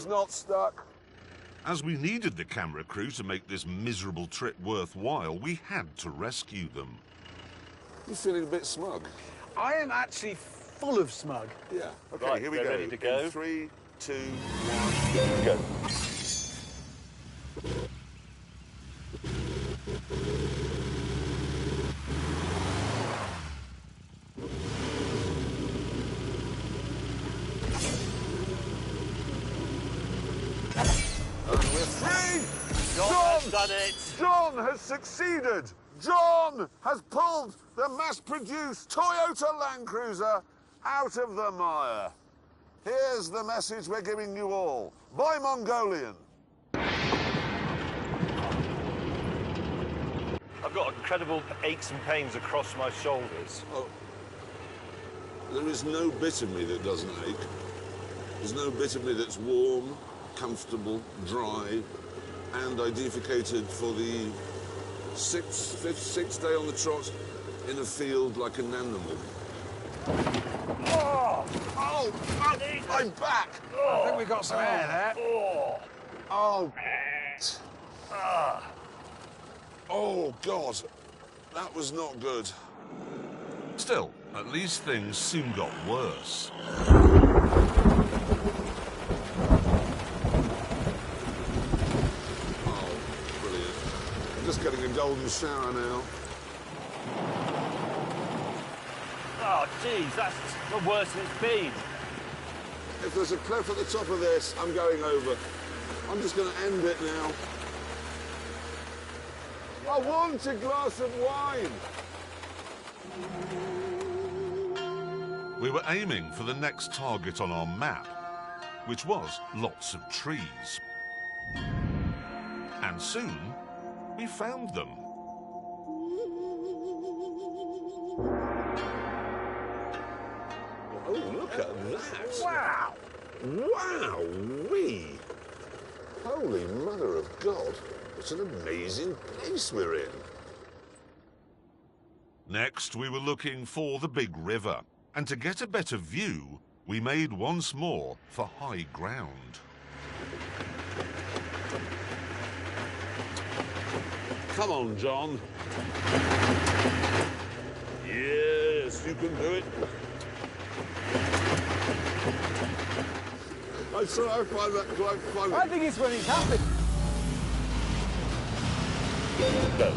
It's not stuck. As we needed the camera crew to make this miserable trip worthwhile, we had to rescue them. You're feeling a bit smug. I am actually full of smug. Yeah. Okay, right, here we go. Ready to go? In 3, 2, 1, go. And we're free! John has done it! John has succeeded! John has pulled the mass-produced Toyota Land Cruiser out of the mire. Here's the message we're giving you all. By Mongolian. I've got incredible aches and pains across my shoulders. Oh, there is no bit of me that doesn't ache. There's no bit of me that's warm, comfortable, dry, and I defecated for the sixth day on the trot in a field like an animal. Oh, my back! I think we got some air there. Oh, oh, God, that was not good. Still, at least things soon got worse. Oh, brilliant. I'm just getting a golden shower now. Oh, geez, that's the worst it's been. If there's a cliff at the top of this, I'm going over. I'm just going to end it now. I want a glass of wine. We were aiming for the next target on our map, which was lots of trees. And soon, we found them. Oh, look at that. Wow! Wow-wee. Holy Mother of God. What an amazing place we're in. Next, we were looking for the big river. And to get a better view, we made once more for high ground. Come on, John. Yes, you can do it. I'm sorry, I find that quite funny. I think it's when he's happy. Go.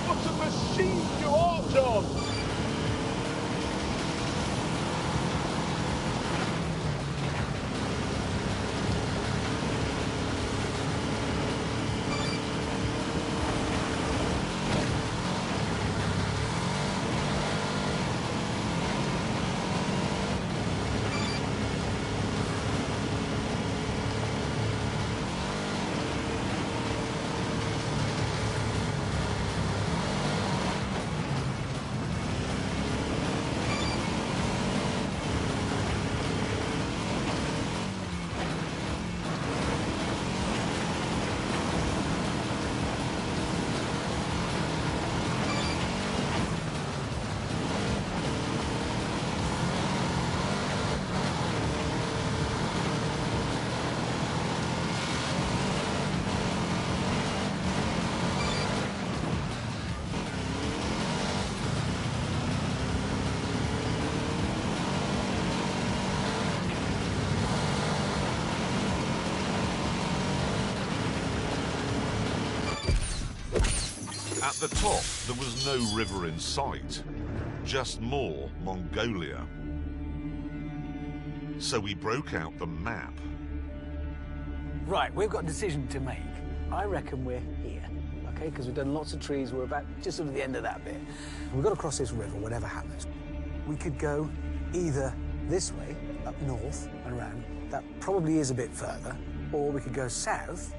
What a machine you are, John! At the top, there was no river in sight, just more Mongolia. So we broke out the map. Right, we've got a decision to make. I reckon we're here, okay? Because we've done lots of trees. We're about just sort of the end of that bit. We've got to cross this river, whatever happens. We could go either this way, up north and around. That probably is a bit further. Or we could go south.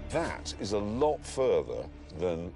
That is a lot further than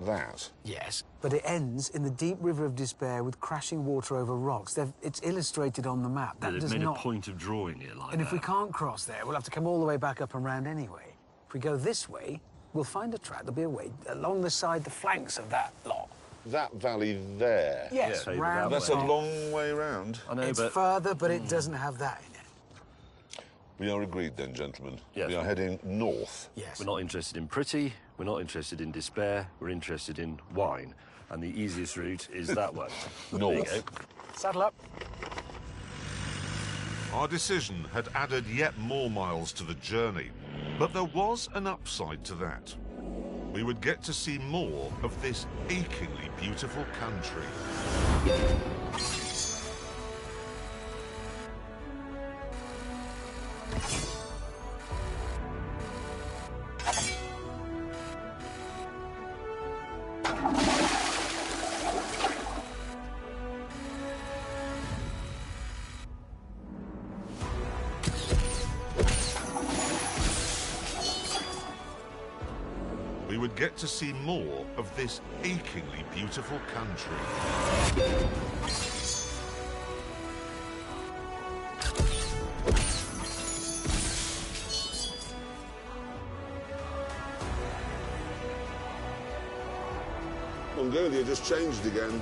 that. Yes. But it ends in the deep river of despair with crashing water over rocks. It's illustrated on the map. That They've does made not... a point of drawing it like And that. if we can't cross there, we'll have to come all the way back up and round anyway. If we go this way, we'll find a track. There'll be a way along the side, the flanks of that lot. that valley there. Yes, Yeah, round. That's a long way round. I know, It's but further, but it doesn't have that in it. We are agreed then, gentlemen. Yes. We are heading north. Yes. we're not interested in pretty, we're not interested in despair, we're interested in wine. And the easiest route is that way. North. There you go. Saddle up. Our decision had added yet more miles to the journey, but there was an upside to that. We would get to see more of this achingly beautiful country. We would get to see more of this achingly beautiful country. Mongolia just changed again.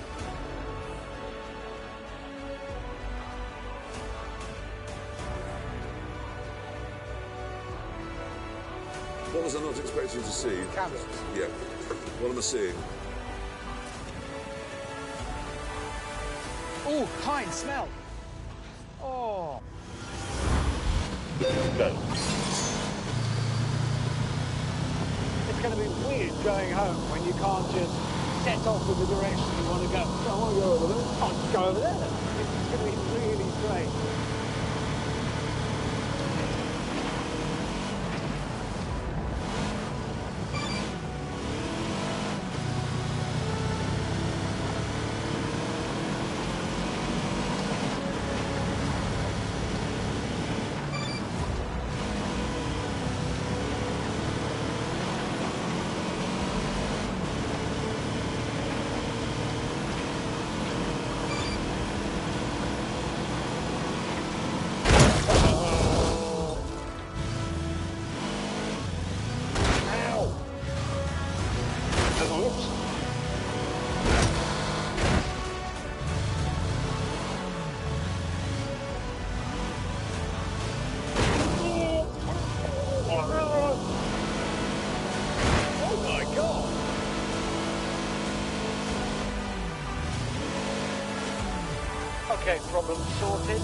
What was I not expecting to see? Camels. Yeah. What am I seeing? Oh, pine smell. Oh. Go. It's going to be weird going home when you can't just set off in the direction you want to go. I want to go over there. I'll just go over there. It's going to be really strange. Oh my God! Okay, problem sorted.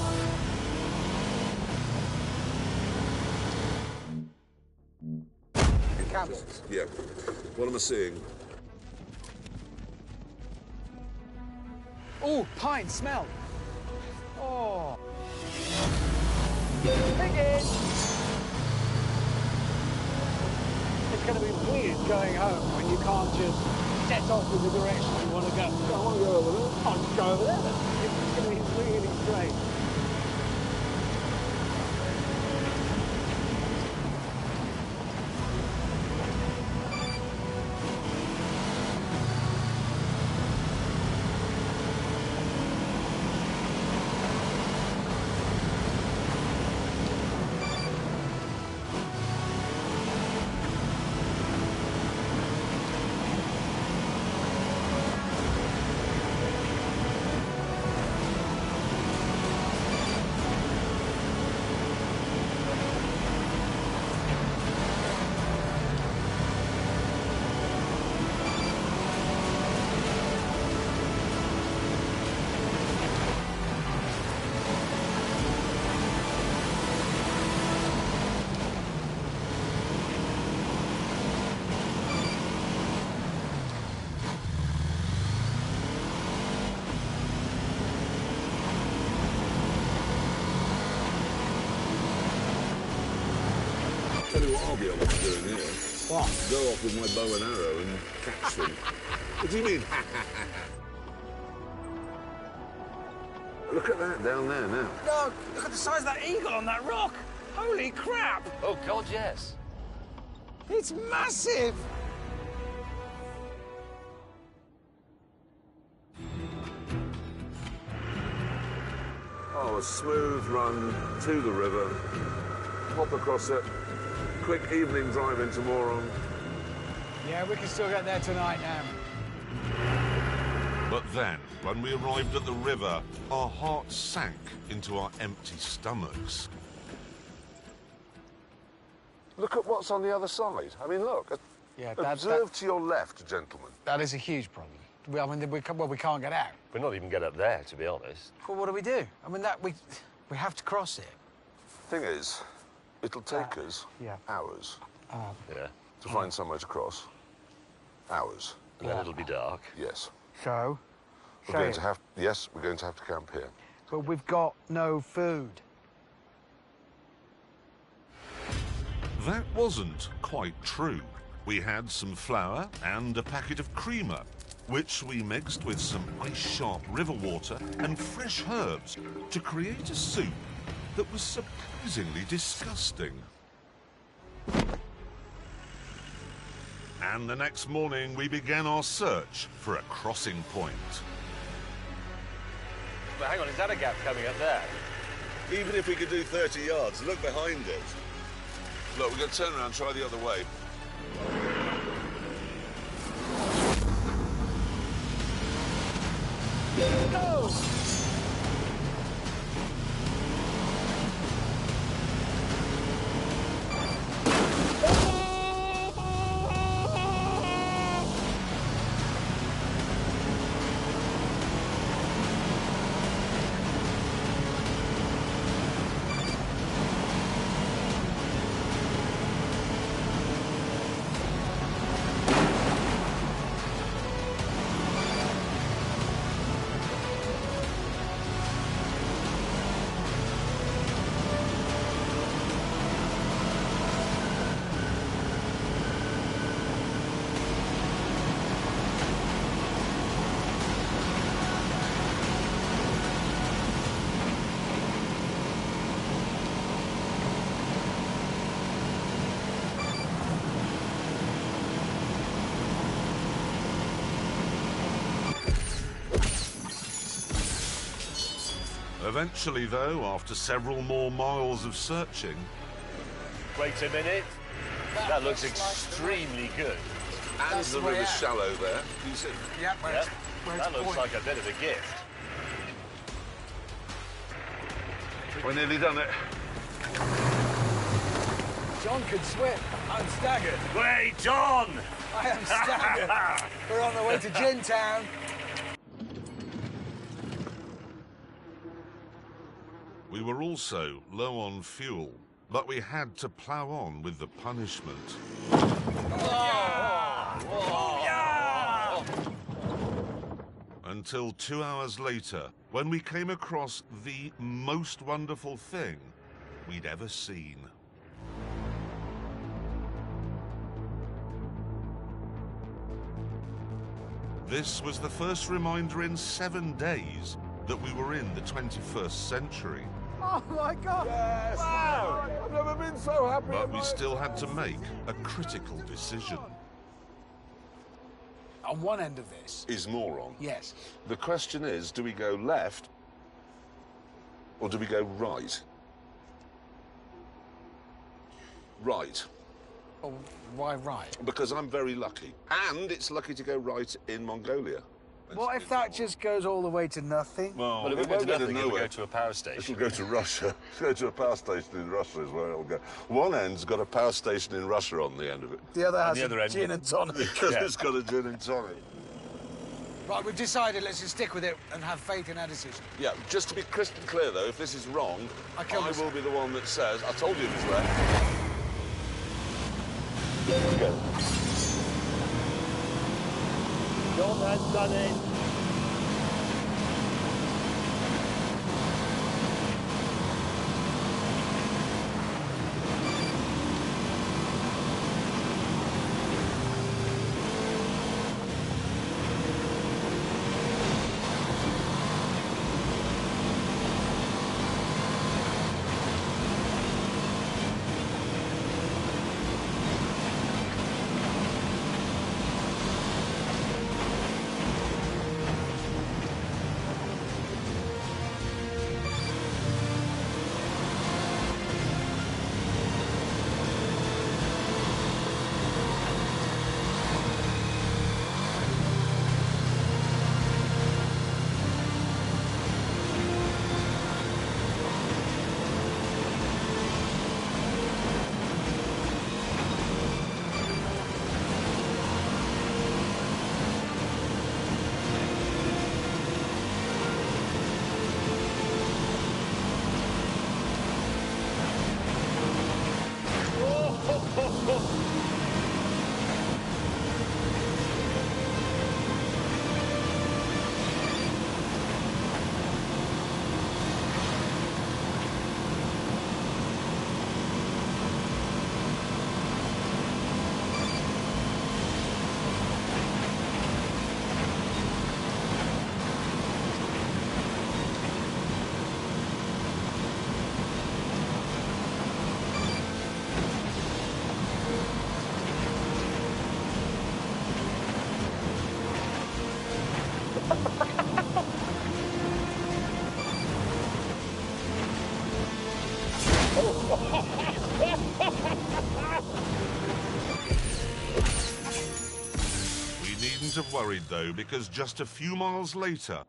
Camels. Yeah. What am I seeing? Oh, pine smell. Oh. Piggy! It's going to be weird going home when you can't just set off in the direction you want to go. I want to go over there. I'll just go over there. It's going to be really strange. Tell you what I'll be able to do in here. What? Go off with my bow and arrow and catch them. What do you mean? Look at that down there now. No, look at the size of that eagle on that rock. Holy crap! Oh, God, yes. It's massive! Oh, a smooth run to the river. Hop across it. Quick evening drive into Moron. Yeah, we can still get there tonight now. But then, when we arrived at the river, our hearts sank into our empty stomachs. Look at what's on the other side. I mean, look. Yeah, Observe to your left, gentlemen. that is a huge problem. I mean, we can't get out. We're not even get up there, to be honest. Well, what do we do? I mean, we have to cross it. Thing is, it'll take us hours Yeah. to find somewhere to cross. Hours. And then it'll be dark. Yes. So? We're going to have to camp here. But we've got no food. That wasn't quite true. We had some flour and a packet of creamer, which we mixed with some ice-sharp river water and fresh herbs to create a soup that was surprisingly disgusting. And the next morning, we began our search for a crossing point. But hang on, is that a gap coming up there? Even if we could do 30 yards, look behind it. Look, we're going to turn around and try the other way. Go! Eventually, though, after several more miles of searching... Wait a minute. That looks extremely good. And the river's shallow there. Can you see? Yeah, Yeah, that looks like a bit of a gift. We're nearly done it. John could swim. I'm staggered. Wait, John! I am staggered. We're on the way to Gin Town. We were also low on fuel, but we had to plough on with the punishment. Until 2 hours later, when we came across the most wonderful thing we'd ever seen. This was the first reminder in 7 days that we were in the 21st century. Oh, my God. Yes. Wow. I've never been so happy. But we still had to make a critical decision. On one end of this. Is moron. Yes. The question is, do we go left or do we go right? Right. Oh, why right? Because I'm very lucky. And it's lucky to go right in Mongolia. What if that just goes all the way to nothing? Well, Well, if it we go won't to go to nothing, it'll nowhere. go to a power station. It'll go to Russia. It'll go to a power station in Russia is where it'll go. One end's got a power station in Russia on the end of it. The other has the other end- gin and tonic. Because it's got a gin and tonic. Right, we've decided, let's just stick with it and have faith in our decision. Yeah, just to be crystal clear though, if this is wrong, I I will be the one that says, I told you it was left. Go. John has done it. We needn't have worried, though, because just a few miles later,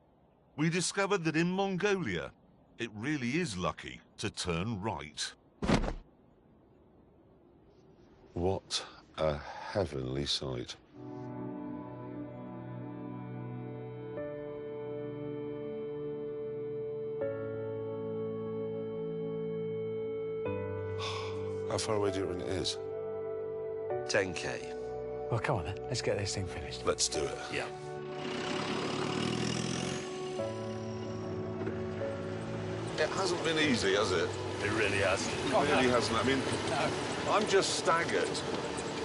we discovered that in Mongolia, it really is lucky to turn right. What a heavenly sight. How far away do you reckon it is? 10k. Well, come on then. Let's get this thing finished. Let's do it. Yeah. It hasn't been easy, has it? It really has. It really hasn't. I mean, I'm just staggered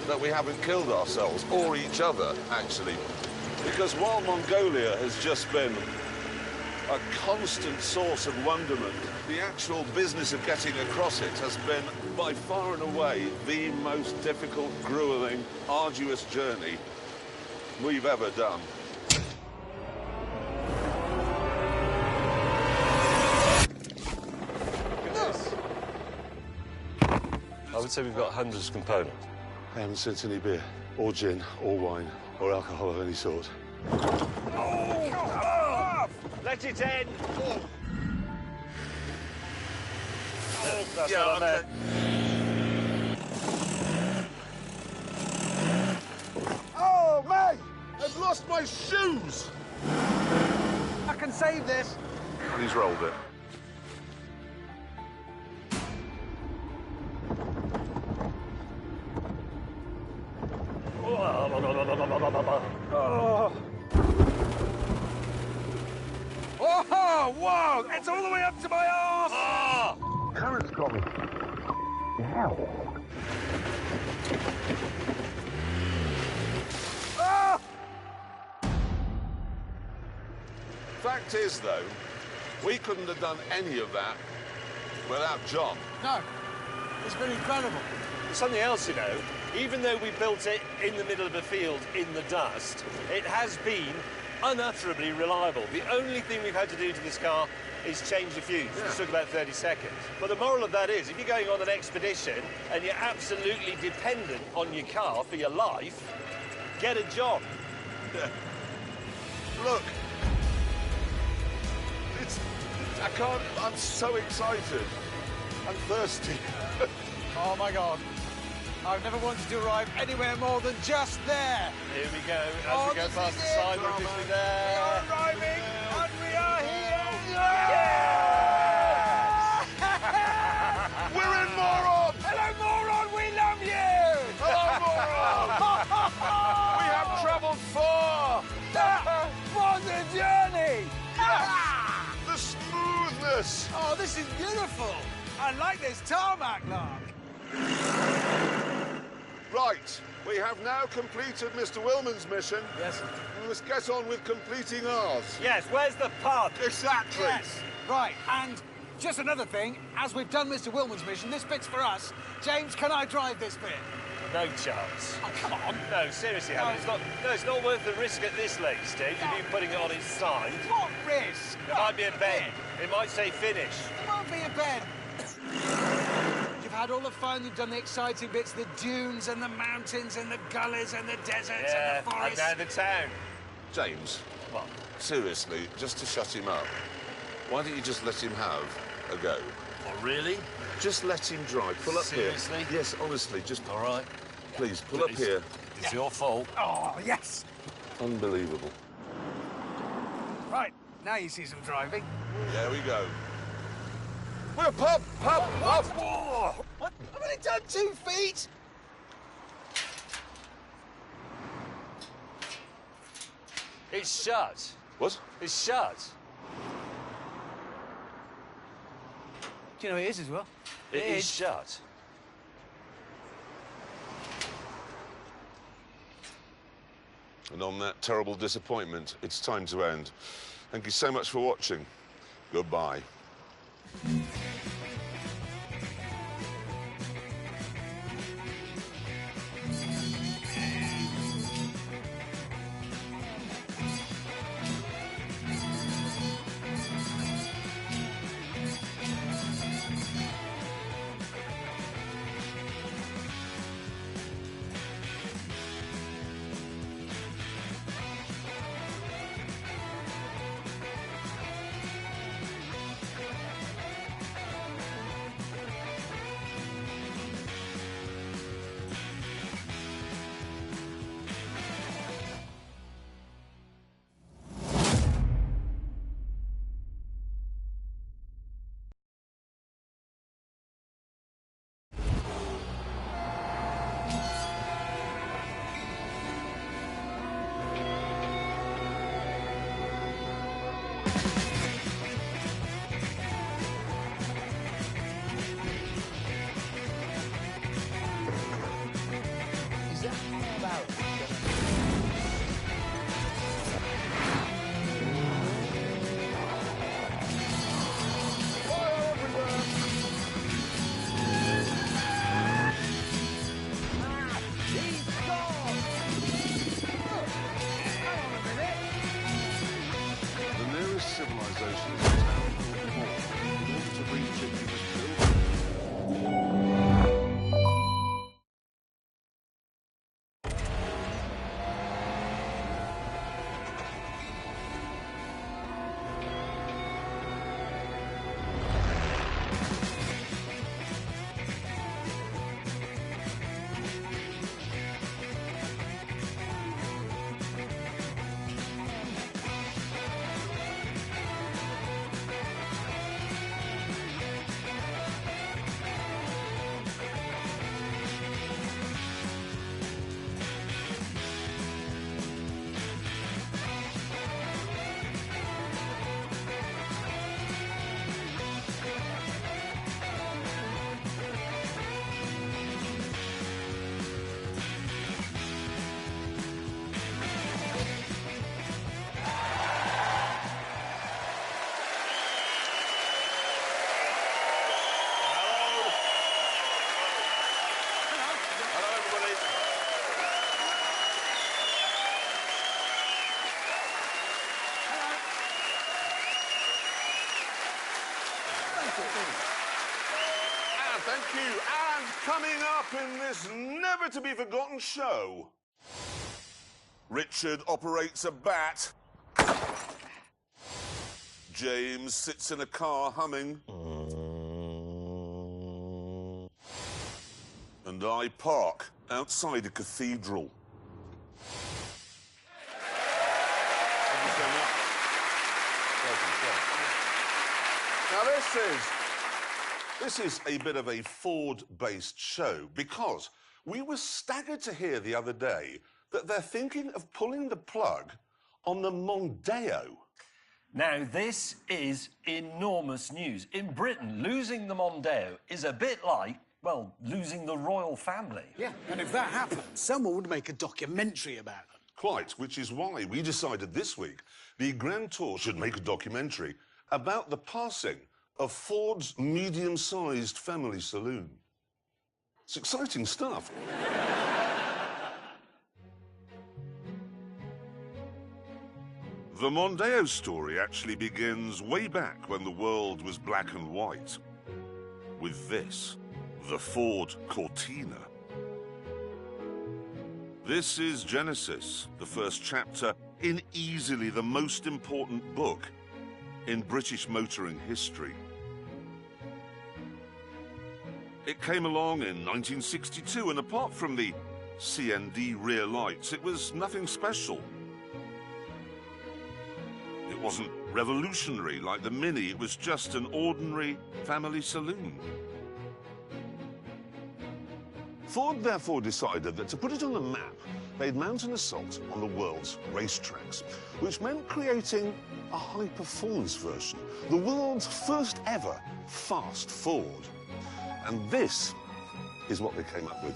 that we haven't killed ourselves, or each other, actually. Because while Mongolia has just been a constant source of wonderment, the actual business of getting across it has been, by far and away, the most difficult, grueling, arduous journey we've ever done. I would say we've got hundreds of components. I haven't sent any beer, or gin, or wine, or alcohol of any sort. Let it in! Oh. That's what I meant. Oh, mate! I've lost my shoes! I can save this. And he's rolled it. Oh, whoa! It's all the way up to my arse! Oh! Current's got me. Ah! Fact is, though, we couldn't have done any of that without John. No. It's been incredible. Something else, you know, even though we built it in the middle of a field in the dust, it has been unutterably reliable. The only thing we've had to do to this car is change the fuse. It took about 30 seconds. But the moral of that is, if you're going on an expedition and you're absolutely dependent on your car for your life, get a John. Look. I can't. I'm so excited. I'm thirsty. Oh, my God. I've never wanted to arrive anywhere more than just there. Here we go. As we go past the sign, we're officially there. We are arriving, and we are here. We're in, moron! Hello, moron. We love you. Hello, moron! We have travelled far. What a journey. The smoothness. Oh, this is beautiful. I like this tarmac, Lark. Right, we have now completed Mr. Willman's mission. Yes. We must get on with completing ours. Yes, where's the pub? Exactly. Yes. Right, and just another thing, as we've done Mr. Willman's mission, this bit's for us. James, can I drive this bit? No chance. Oh, come on. No, seriously, Helen, it's not worth the risk at this late stage of you putting it on its side. What risk? There might be a bend. It might say finish. It won't be a bend. You've had all the fun, you've done the exciting bits, the dunes and the mountains and the gullies and the deserts and the And forests. now the town. James, What? seriously, just to shut him up, why don't you just let him have a go? Oh, really? Just let him drive. Pull up Seriously? here. Yes, honestly, just All right. please pull up here. It's your fault. Oh, yes. Unbelievable. Right, now you see some driving. There we go. We're pub. Whoa! What? I've only done 2 feet. It's shut. What? It's shut. Do you know it is as well? It is shut. And on that terrible disappointment, it's time to end. Thank you so much for watching. Goodbye. Thank you. And coming up in this never-to-be-forgotten show, Richard operates a bat. James sits in a car humming. And I park outside a cathedral. Thank you so much. Now, this is a bit of a Ford-based show because we were staggered to hear the other day that they're thinking of pulling the plug on the Mondeo. Now, this is enormous news. In Britain, losing the Mondeo is a bit like, well, losing the royal family. Yeah, and if that happened, someone would make a documentary about them. Quite, which is why we decided this week the Grand Tour should make a documentary about the passing of Ford's medium-sized family saloon. It's exciting stuff. The Mondeo story actually begins way back when the world was black and white. With this, the Ford Cortina. This is Genesis, the first chapter in easily the most important book in British motoring history. It came along in 1962, and apart from the CND rear lights, it was nothing special. It wasn't revolutionary like the Mini, it was just an ordinary family saloon. Ford therefore decided that to put it on the map, they'd mount an assault on the world's racetracks, which meant creating a high-performance version, the world's first ever fast Ford. And this is what they came up with.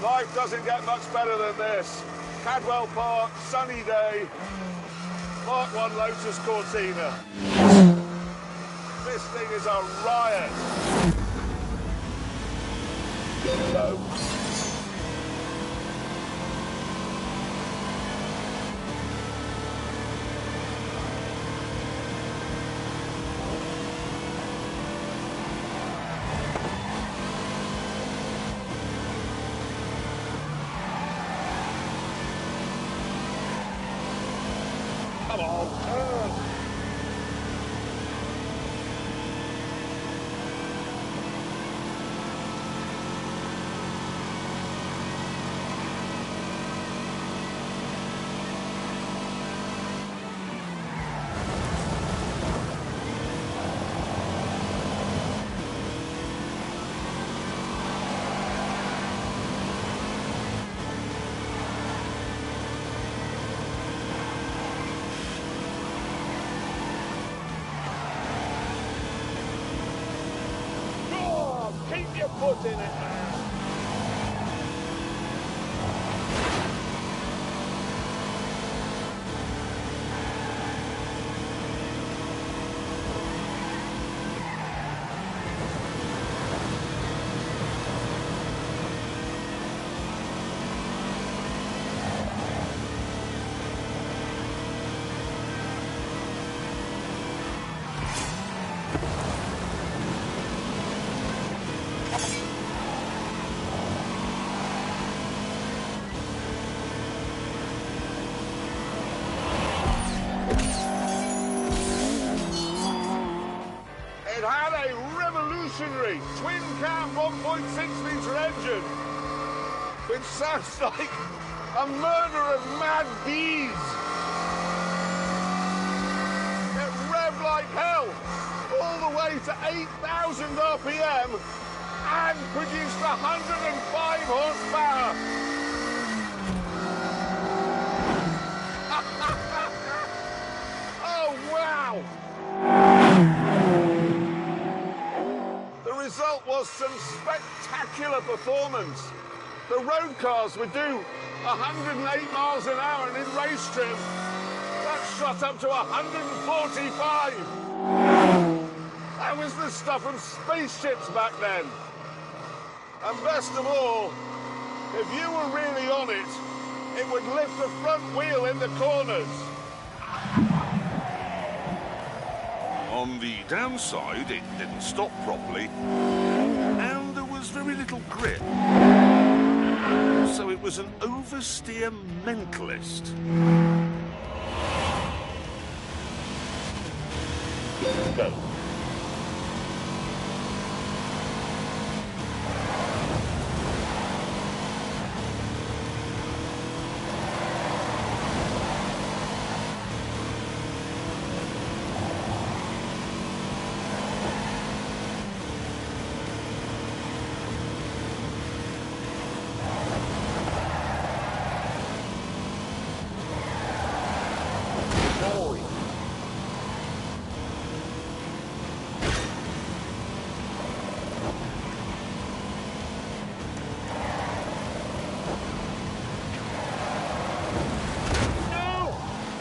Life doesn't get much better than this. Cadwell Park, sunny day, Mark 1 Lotus Cortina. This thing is a riot. No. Come on, turn. Keep your foot in it, man. It had a revolutionary twin-cam 1.6-litre engine, which sounds like a murder of mad bees. It revved like hell, all the way to 8,000 RPM and produced 105 horsepower. Oh, wow! The result was some spectacular performance. The road cars would do 108 miles an hour, and in race trim, that shot up to 145. That was the stuff of spaceships back then. And best of all, if you were really on it, it would lift the front wheel in the corners. On the downside, it didn't stop properly, and there was very little grip. So it was an oversteer mentalist. Go.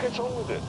What's wrong with it?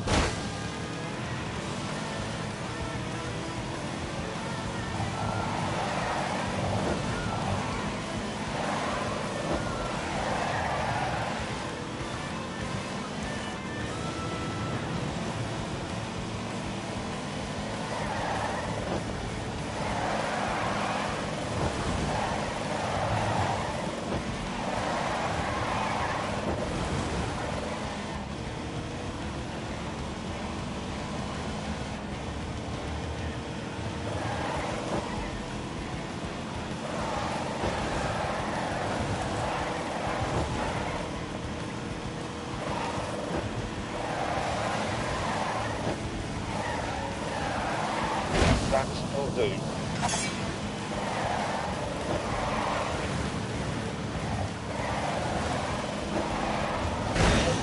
That'll do.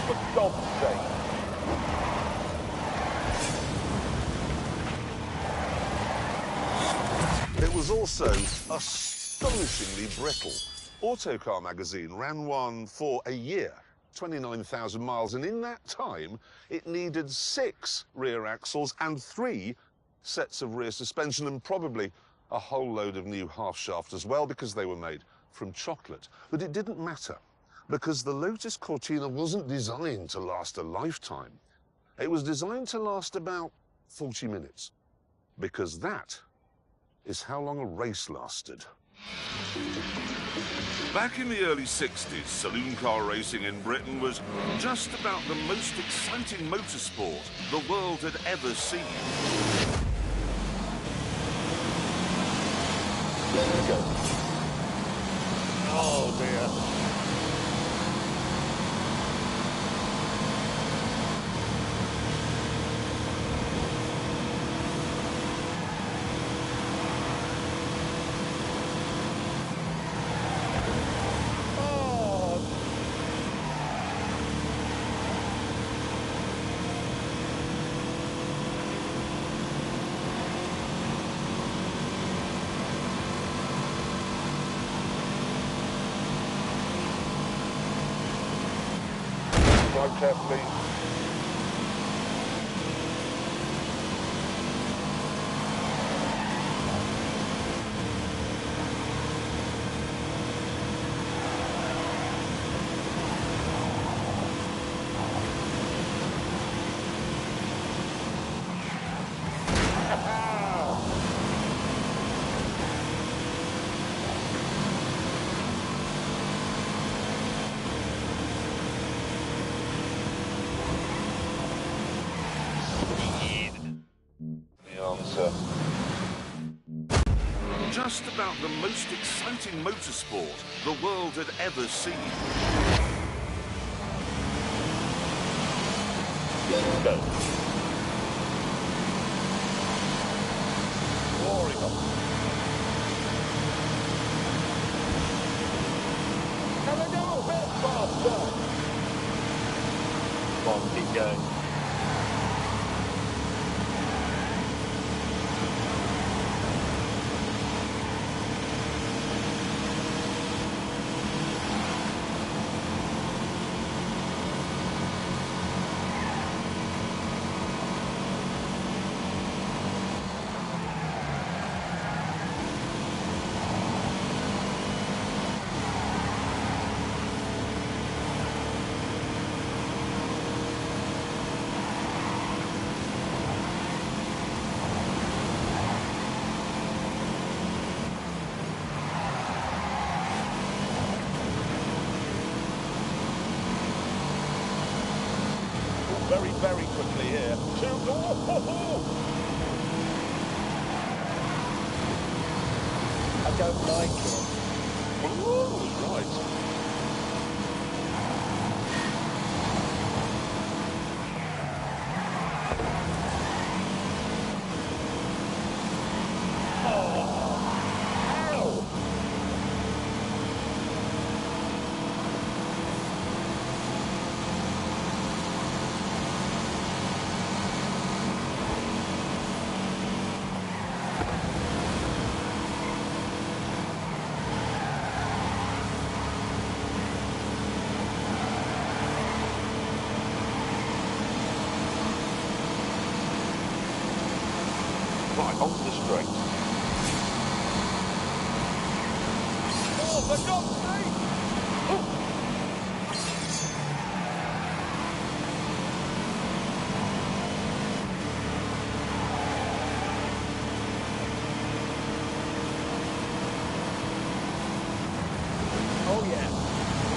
For God's sake. It was also astonishingly brittle. Autocar magazine ran one for a year, 29,000 miles, and in that time, it needed 6 rear axles and 3 sets of rear suspension, and probably a whole load of new half shaft as well, because they were made from chocolate. But it didn't matter, because the Lotus Cortina wasn't designed to last a lifetime. It was designed to last about 40 minutes, because that is how long a race lasted. Back in the early 60s, saloon car racing in Britain was just about the most exciting motorsport the world had ever seen. Oh dear. Drive carefully. Just about the most exciting motorsport the world had ever seen. Go. Glory hole. Can I go a bit faster? Come on, keep going. very, very quickly here. I don't like it. Oh, right. Right, on the straight. Oh, for God's sake! Oh, yeah.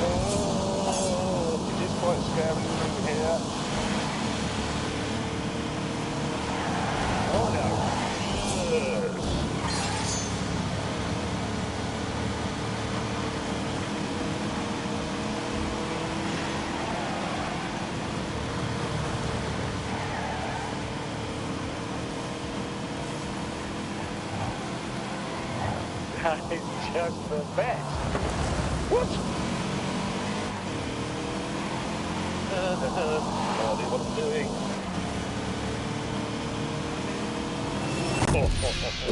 Oh, it is quite scary through here. Oh no. That is just the best. What? Hardly what I'm doing.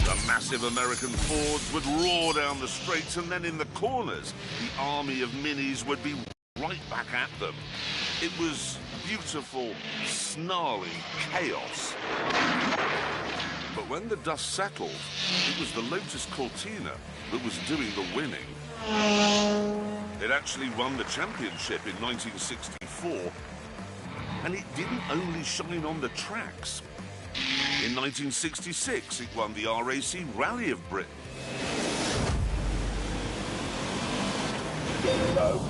The massive American Fords would roar down the straights, and then in the corners, the army of Minis would be right back at them. It was beautiful, snarly chaos. But when the dust settled, it was the Lotus Cortina that was doing the winning. It actually won the championship in 1964, and it didn't only shine on the tracks. In 1966, it won the RAC Rally of Britain. No.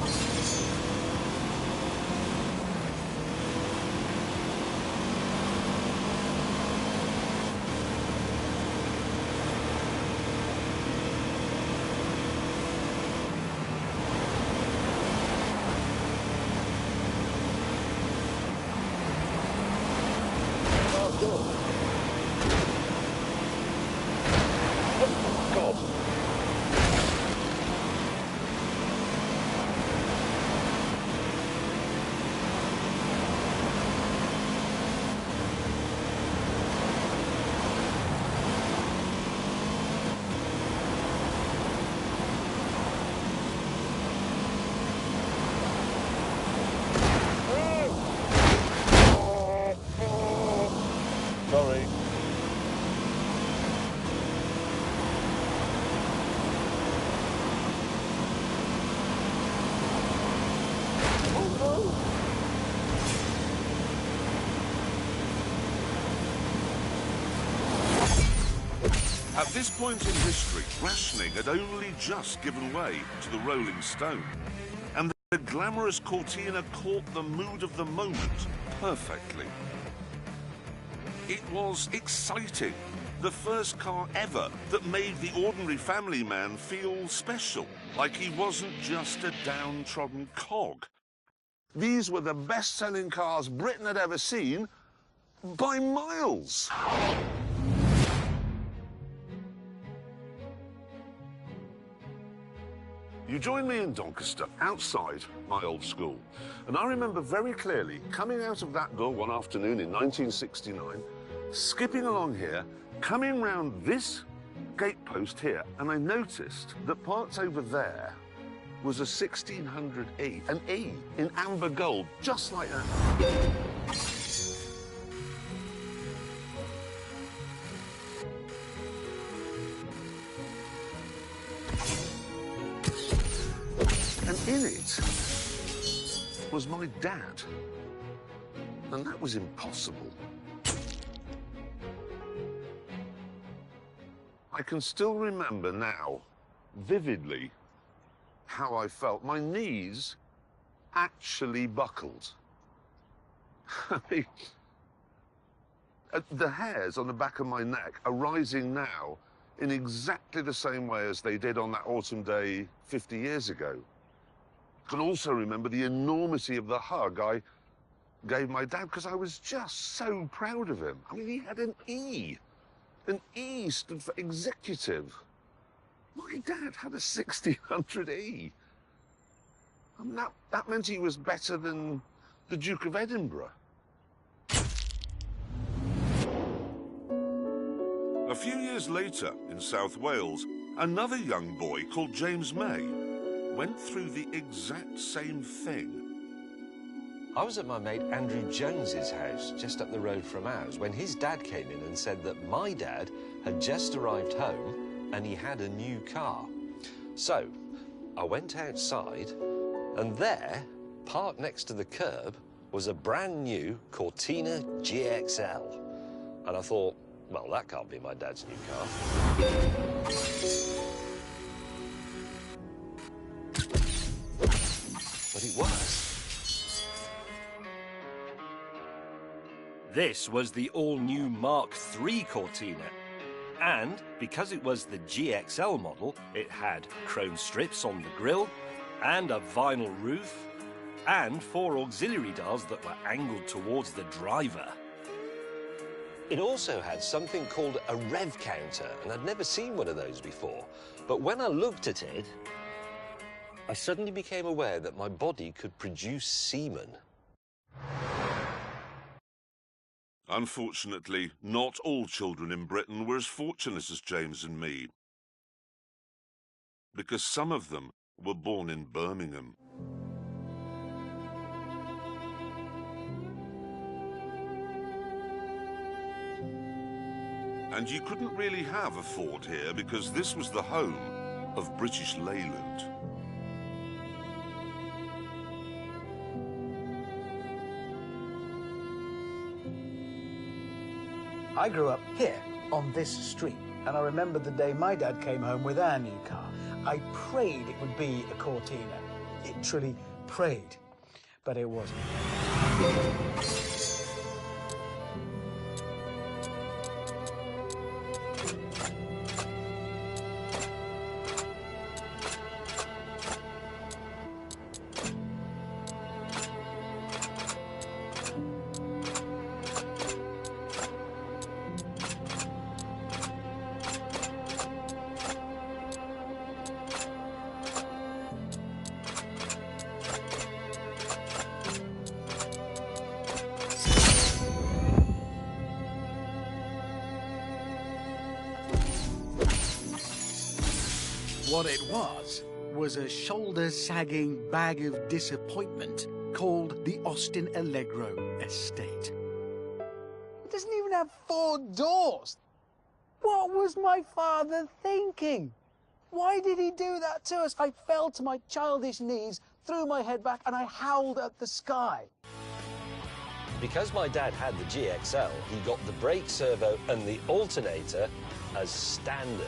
Sorry. At this point in history, rationing had only just given way to the Rolling Stone, and the glamorous Cortina caught the mood of the moment perfectly. It was exciting, the first car ever that made the ordinary family man feel special, like he wasn't just a downtrodden cog. These were the best-selling cars Britain had ever seen by miles. You joined me in Doncaster, outside my old school. And I remember very clearly coming out of that door one afternoon in 1969, skipping along here, coming round this gatepost here, and I noticed that parked over there was a 1600E, an E in amber gold, just like that. And in it was my dad. And that was impossible. I can still remember now, vividly, how I felt. My knees actually buckled. I mean, the hairs on the back of my neck are rising now in exactly the same way as they did on that autumn day 50 years ago. I can also remember the enormity of the hug I gave my dad because I was just so proud of him. I mean, he had an E. An E stood for executive. My dad had a 1600E. And that meant he was better than the Duke of Edinburgh. A few years later, in South Wales, another young boy called James May went through the exact same thing. I was at my mate Andrew Jones's house, just up the road from ours, when his dad came in and said that my dad had just arrived home and he had a new car. So, I went outside, and there, parked next to the curb, was a brand new Cortina GXL. And I thought, well, that can't be my dad's new car. But it was. This was the all-new Mark III Cortina. And because it was the GXL model, it had chrome strips on the grille, and a vinyl roof, and 4 auxiliary dials that were angled towards the driver. It also had something called a rev counter, and I'd never seen one of those before. But when I looked at it, I suddenly became aware that my body could produce semen. Unfortunately, not all children in Britain were as fortunate as James and me, because some of them were born in Birmingham. And you couldn't really have a Ford here because this was the home of British Leyland. I grew up here, on this street, and I remember the day my dad came home with our new car. I prayed it would be a Cortina. Literally prayed. But it wasn't. What it was a shoulder-sagging bag of disappointment called the Austin Allegro Estate. It doesn't even have 4 doors. What was my father thinking? Why did he do that to us? I fell to my childish knees, threw my head back, and I howled at the sky. Because my dad had the GXL, he got the brake servo and the alternator as standard.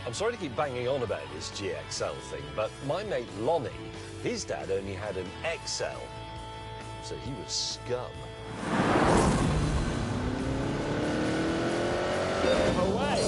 I'm sorry to keep banging on about this GXL thing, but my mate Lonnie, his dad only had an XL, so he was scum. Away!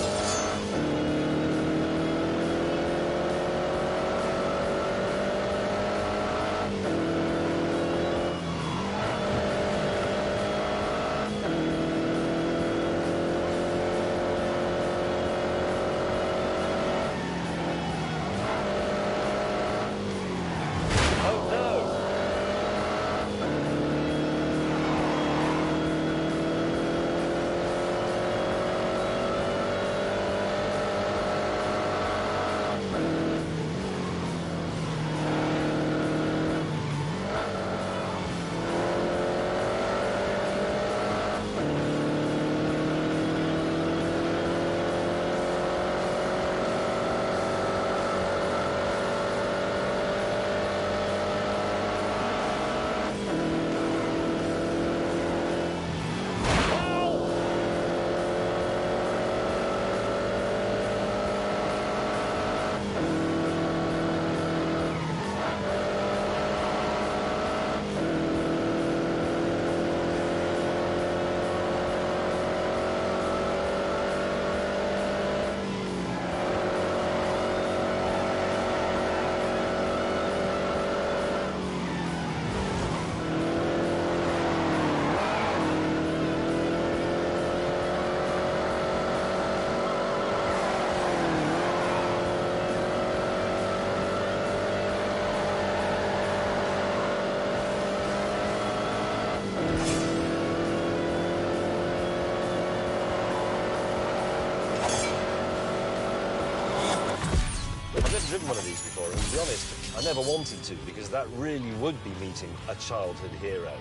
driven one of these before, and to be honest, I never wanted to, because that really would be meeting a childhood hero.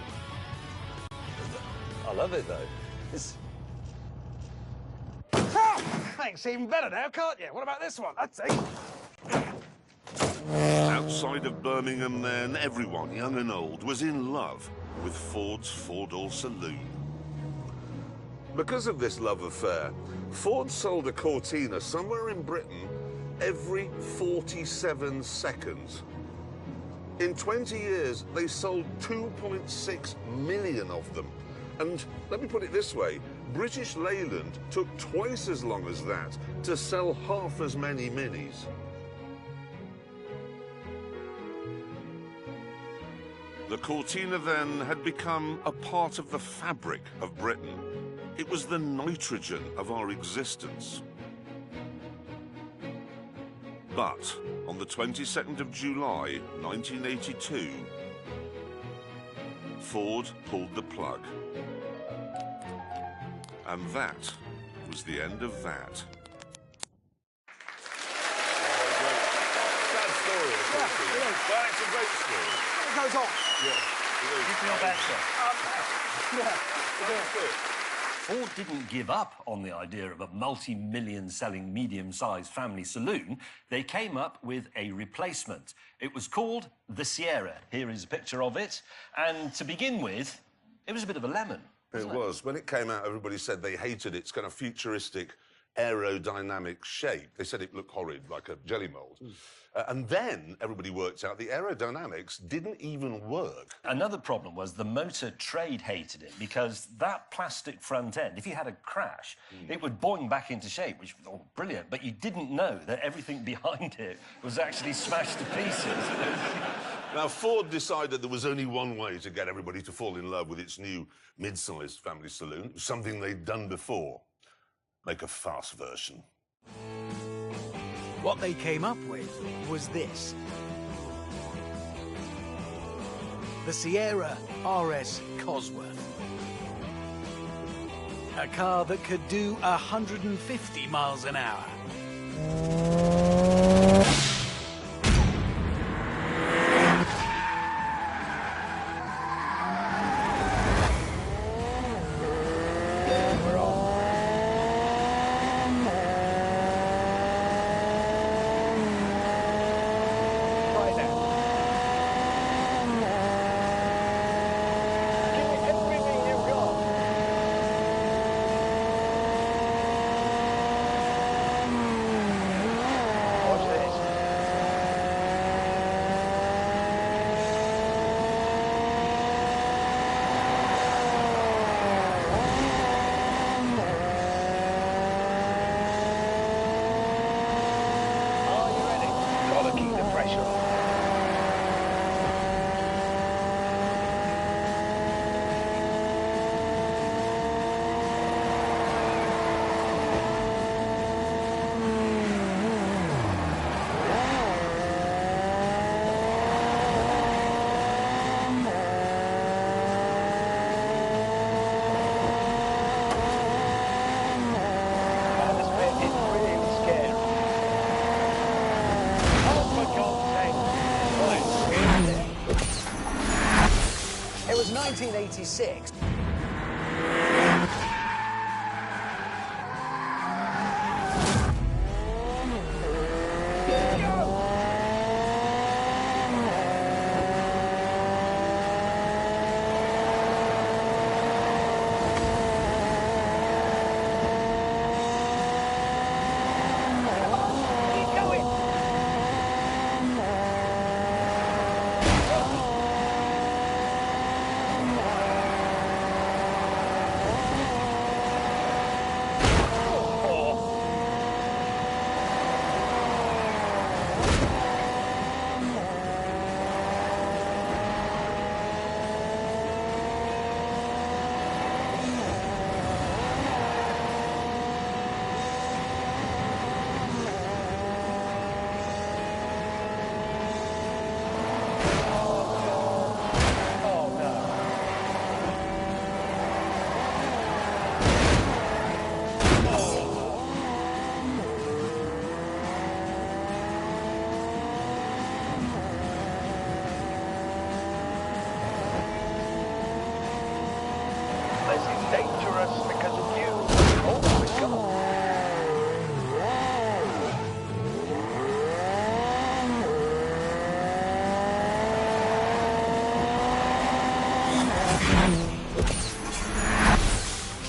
I love it, though. It's... Thanks, even better now, can't you? What about this one? That's it. Outside of Birmingham then, everyone, young and old, was in love with Ford's four-door saloon. Because of this love affair, Ford sold a Cortina somewhere in Britain every 47 seconds. In 20 years, they sold 2.6 million of them. And let me put it this way, British Leyland took twice as long as that to sell half as many Minis. The Cortina then had become a part of the fabric of Britain. It was the nitrogen of our existence. But on the 22nd of July, 1982, Ford pulled the plug. And that was the end of that. Sad story, of course. Yeah, But it's a great story. It goes on. Yeah, You feel better? Yeah. Ford didn't give up on the idea of a multi-million selling medium-sized family saloon. They came up with a replacement. It was called the Sierra. Here is a picture of it. And to begin with, it was a bit of a lemon. It was. When it came out, everybody said they hated its kind of futuristic aerodynamic shape. They said it looked horrid, like a jelly mould. And then everybody worked out the aerodynamics didn't even work. Another problem was the motor trade hated it because that plastic front end, if you had a crash, it would boing back into shape, which was all brilliant, but you didn't know that everything behind it was actually smashed to pieces. Now, Ford decided there was only one way to get everybody to fall in love with its new mid-sized family saloon. It was something they'd done before. Make a fast version. What they came up with was this. The Sierra RS Cosworth. A car that could do 150 miles an hour. It was 1986.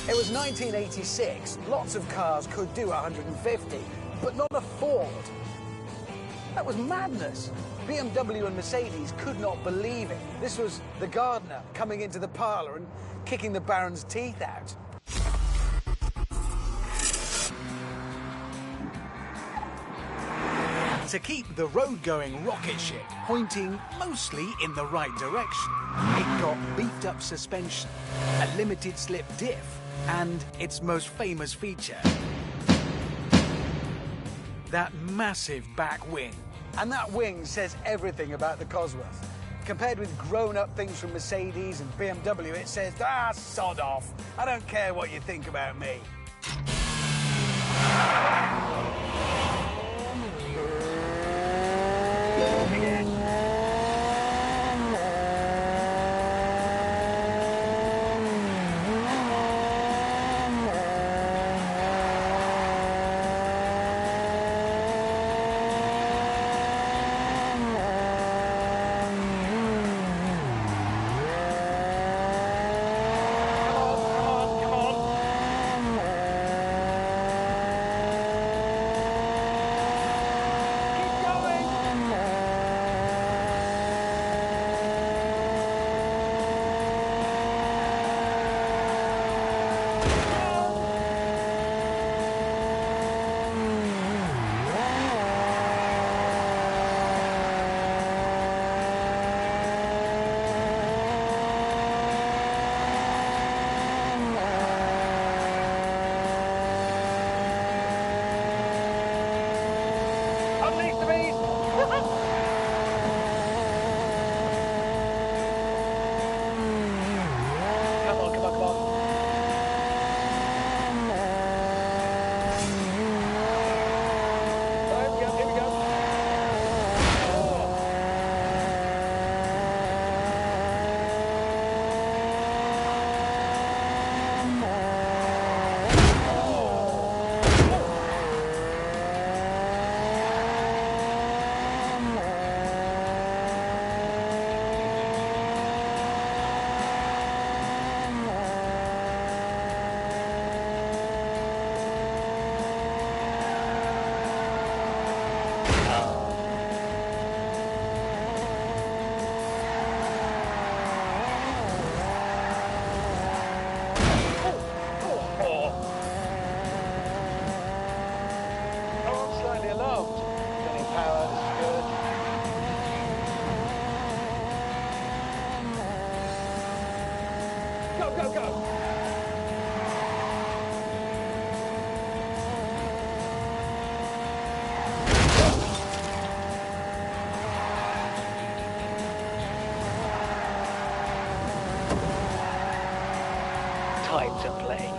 It was 1986. Lots of cars could do 150, but not a Ford. That was madness. BMW and Mercedes could not believe it. This was the gardener coming into the parlour and kicking the Baron's teeth out. To keep the road-going rocket ship pointing mostly in the right direction, it got beefed-up suspension, a limited-slip diff, and its most famous feature, that massive back wing. And that wing says everything about the Cosworth. Compared with grown-up things from Mercedes and BMW, it says, ah, sod off. I don't care what you think about me. Time to play.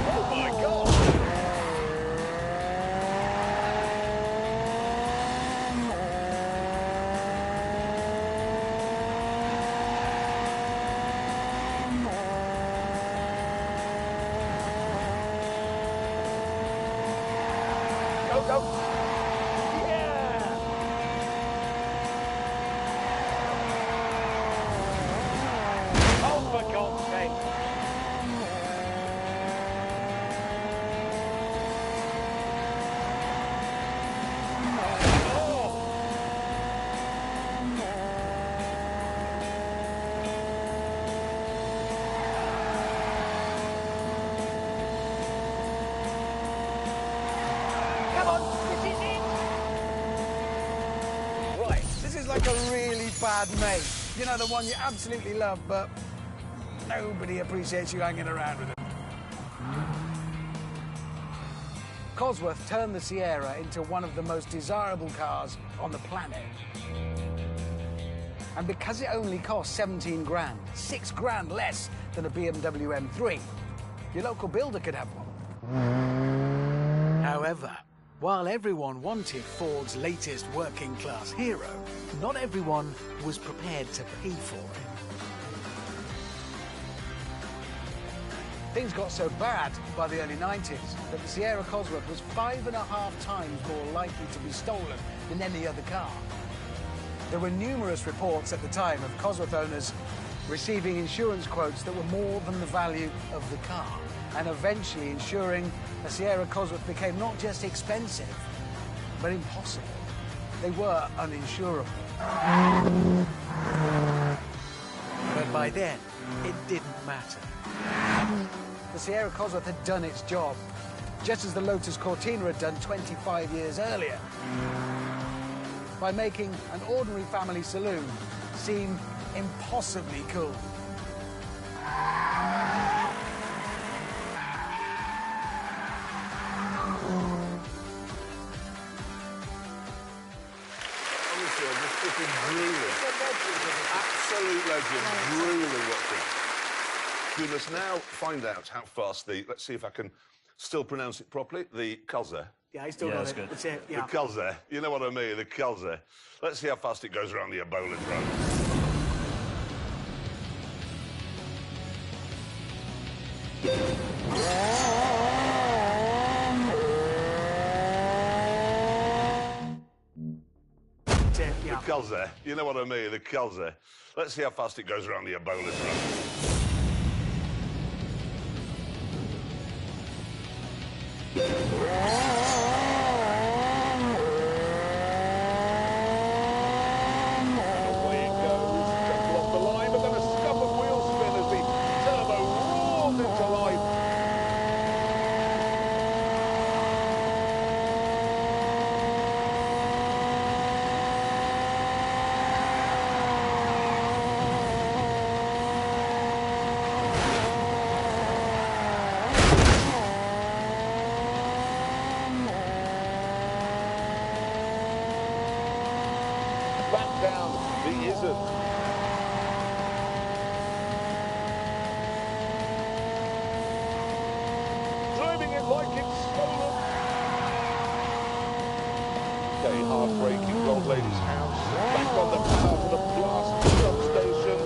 Oh my God! Go, go! Like a really bad mate. You know, the one you absolutely love, but nobody appreciates you hanging around with them. Cosworth turned the Sierra into one of the most desirable cars on the planet. And because it only cost 17 grand, 6 grand less than a BMW M3, your local builder could have one. However, while everyone wanted Ford's latest working-class hero, not everyone was prepared to pay for it. Things got so bad by the early 90s that the Sierra Cosworth was 5.5 times more likely to be stolen than any other car. There were numerous reports at the time of Cosworth owners receiving insurance quotes that were more than the value of the car, and eventually ensuring a Sierra Cosworth became not just expensive, but impossible. They were uninsurable. But by then, it didn't matter. The Sierra Cosworth had done its job, just as the Lotus Cortina had done 25 years earlier, by making an ordinary family saloon seem impossibly cool. Honestly, I'm just freaking drooling. Absolute legend, drooling watching. We must now find out how fast the... Let's see if I can still pronounce it properly. The Culzer. Yeah, I still got it. good. That's it, yeah. The Culzer. You know what I mean, the Culzer. Let's see how fast it goes around the Ebola drone. That's it, yeah. The Culzer. You know what I mean, the Culzer. Let's see how fast it goes around the Ebola drone. Back down the Izzard. Driving it like it's stolen. Okay, half-braking Gold Lady's house. Back on the power for the blast substation.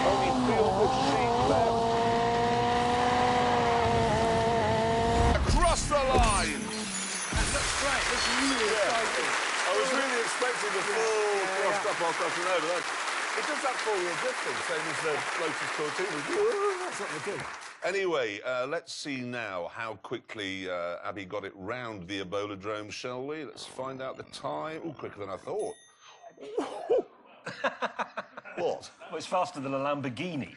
Only feel the sheet left. Across the line! That's great. That's really exciting. I was really expecting the full crossed up or crossing over. It does that four-wheel drifting, same as the Lotus Cortina. That's what they do. Anyway, let's see now how quickly Abby got it round the Ebola drome, shall we? Let's find out the time. Oh, quicker than I thought. What? Well, it's faster than a Lamborghini.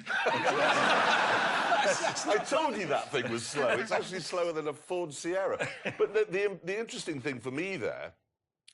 I told you that thing was slow. It's actually slower than a Ford Sierra. But the interesting thing for me there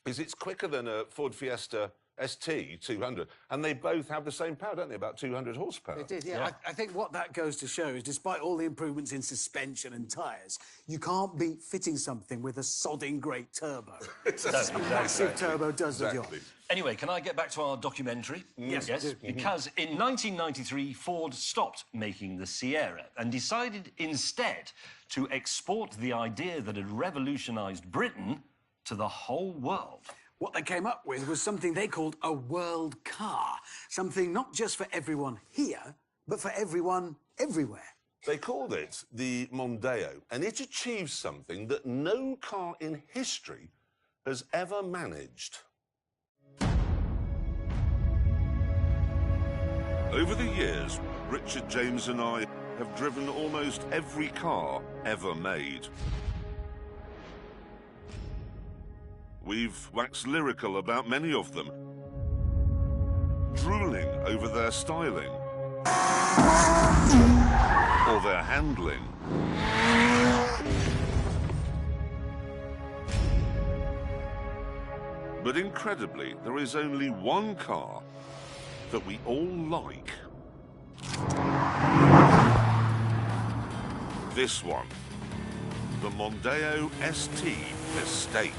is it's quicker than a Ford Fiesta ST 200, and they both have the same power, don't they? About 200 horsepower. It is, yeah. I think what that goes to show is, despite all the improvements in suspension and tyres, you can't beat fitting something with a sodding great turbo. Exactly. A massive turbo does the job. Anyway, can I get back to our documentary? Yes. Because in 1993, Ford stopped making the Sierra and decided instead to export the idea that had revolutionised Britain to the whole world. What they came up with was something they called a world car. Something not just for everyone here, but for everyone everywhere. They called it the Mondeo, and it achieves something that no car in history has ever managed. Over the years, Richard, James and I have driven almost every car ever made. We've waxed lyrical about many of them, drooling over their styling or their handling. But incredibly, there is only one car that we all like. This one, the Mondeo ST Estate.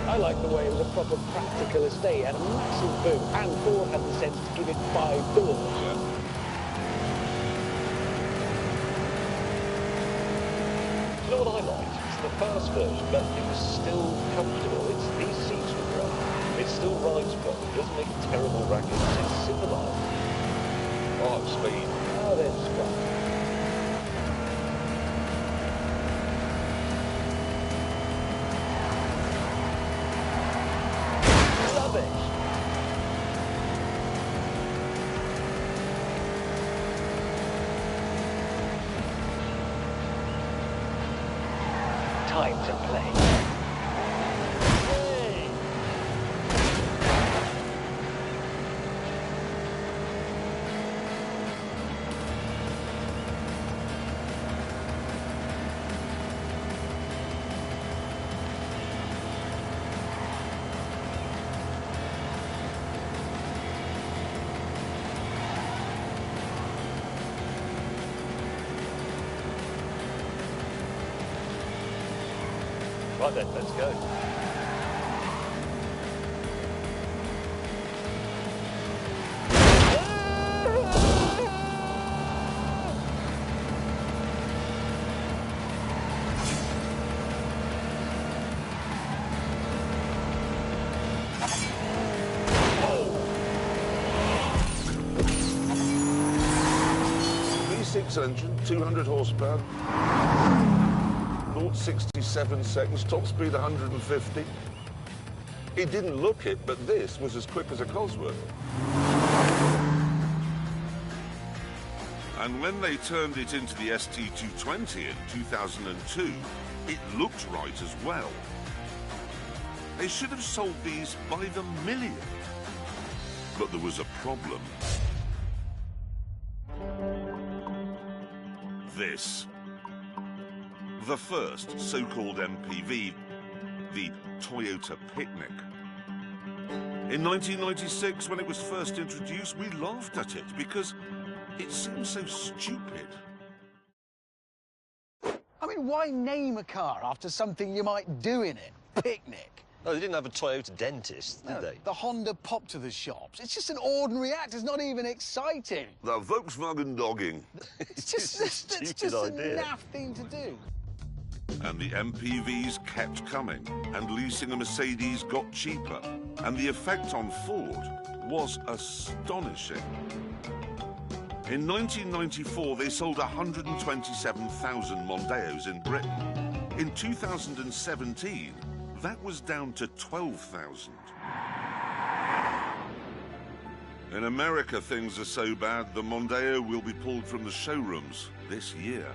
I like the way it was a proper practical estate. It had a massive boot, and Ford had the sense to give it 5 doors. You know what I liked? It's the first version, but it was still comfortable. These seats were great. It still rides properly. It doesn't make a terrible racket. It's civilised. Oh, speed. Oh, there's fun. Rubbish. Time to play. Yay! Right then, let's go. V6 engine, 200 horsepower. 0-67 seconds, top speed 150. He didn't look it, but this was as quick as a Cosworth. And when they turned it into the ST220 in 2002, it looked right as well. They should have sold these by the million. But there was a problem. This. The first so-called MPV, the Toyota Picnic. In 1996, when it was first introduced, we laughed at it because it seemed so stupid. I mean, why name a car after something you might do in it? Picnic. No, they didn't have a Toyota dentist, did they? The Honda pop to the shops. It's just an ordinary act. It's not even exciting. The Volkswagen dogging. It's just a naff thing to do. And the MPVs kept coming, and leasing a Mercedes got cheaper, and the effect on Ford was astonishing. In 1994, they sold 127,000 Mondeos in Britain. In 2017, that was down to 12,000. In America, things are so bad, the Mondeo will be pulled from the showrooms this year.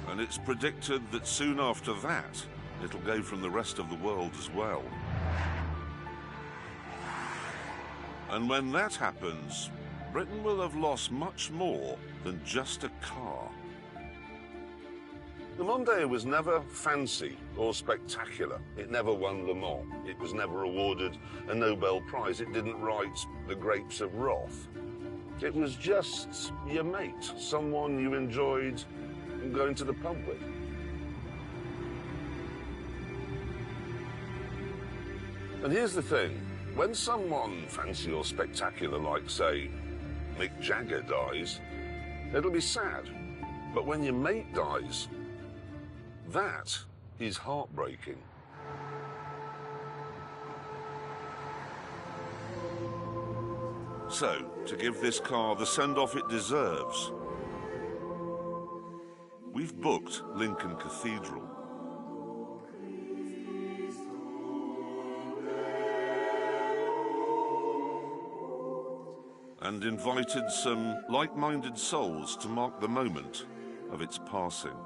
And it's predicted that soon after that, it'll go from the rest of the world as well. And when that happens, Britain will have lost much more than just a car. The Mondeo was never fancy or spectacular. It never won Le Mans. It was never awarded a Nobel Prize. It didn't write The Grapes of Wrath. It was just your mate, someone you enjoyed going to the pub with. And here's the thing. When someone fancy or spectacular, like, say, Mick Jagger dies, it'll be sad. But when your mate dies, that is heartbreaking. So, to give this car the send-off it deserves, we've booked Lincoln Cathedral. And invited some like-minded souls to mark the moment of its passing.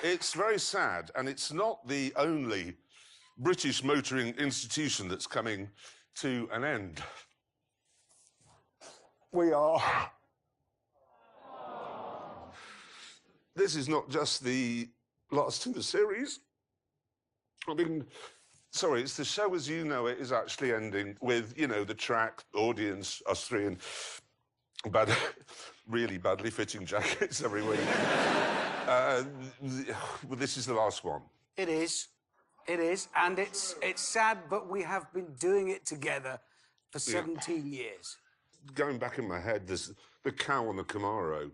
It's very sad, and it's not the only British motoring institution that's coming to an end. We are. This is not just the last in the series. I mean, sorry, it's the show as you know it is actually ending with, you know, the track, audience, us three, and really badly fitting jackets every week. Well, this is the last one. It is. It is. And it's sad, but we have been doing it together for 17 years. Going back in my head, there's the cow on the Camaro.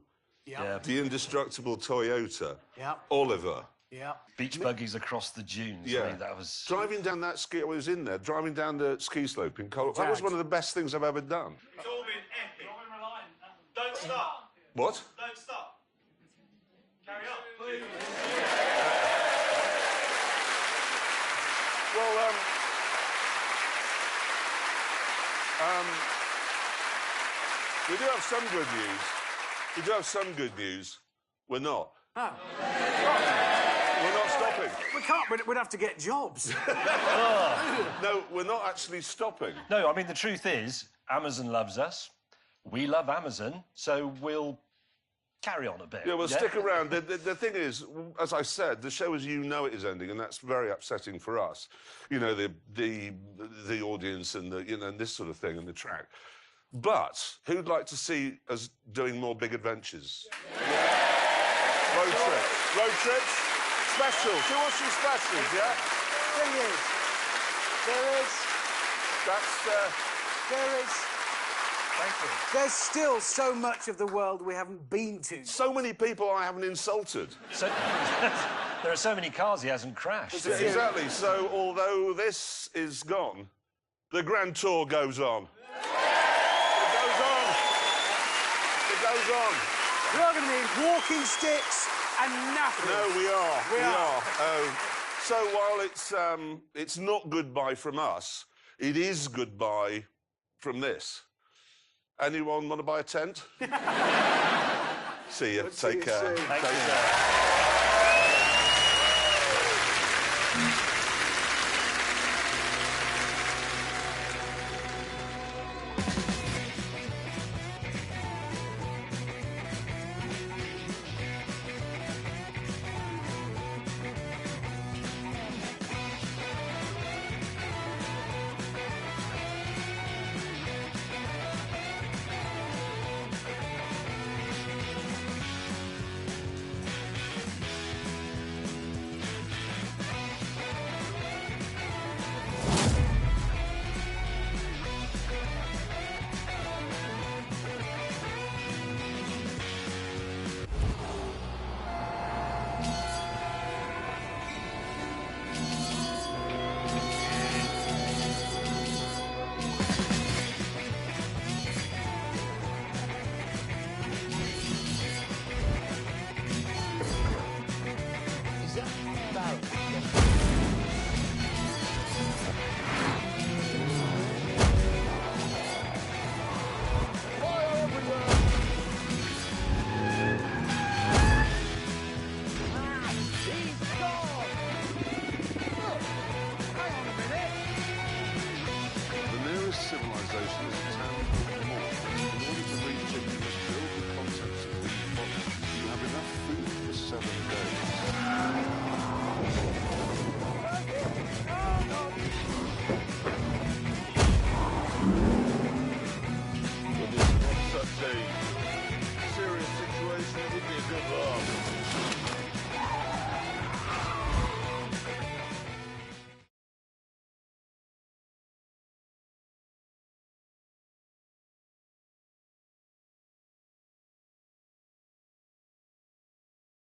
Yeah. The indestructible Toyota. Yeah. Oliver. Yeah. Beach buggies across the dunes. Yeah. I mean, that was... Driving down that ski, I was in there, driving down the ski slope in Colorado. That was one of the best things I've ever done. It's all been epic. Don't stop. What? Don't stop. Carry on. Please. Well, we do have some good news. We do have some good news. We're not. Oh. We're not stopping. We can't. We'd have to get jobs. No, we're not actually stopping. No, I mean, the truth is, Amazon loves us. We love Amazon, so we'll carry on a bit. Yeah, we'll stick around. The thing is, as I said, the show as you know it is ending, and that's very upsetting for us. You know, the audience and the, you know, and this sort of thing and the track. But who'd like to see us doing more big adventures? Yeah. Road trips, specials. Who wants some specials? Yeah. There is. There is. Thank you. There's still so much of the world we haven't been to. So many people I haven't insulted. So, there are so many cars he hasn't crashed. Yeah, exactly. So, although this is gone, the Grand Tour goes on. It goes on. It goes on. We are going to need walking sticks and nappers. No, we are. We are. So while it's not goodbye from us, it is goodbye from this. Anyone want to buy a tent? See you. Take care. Take care.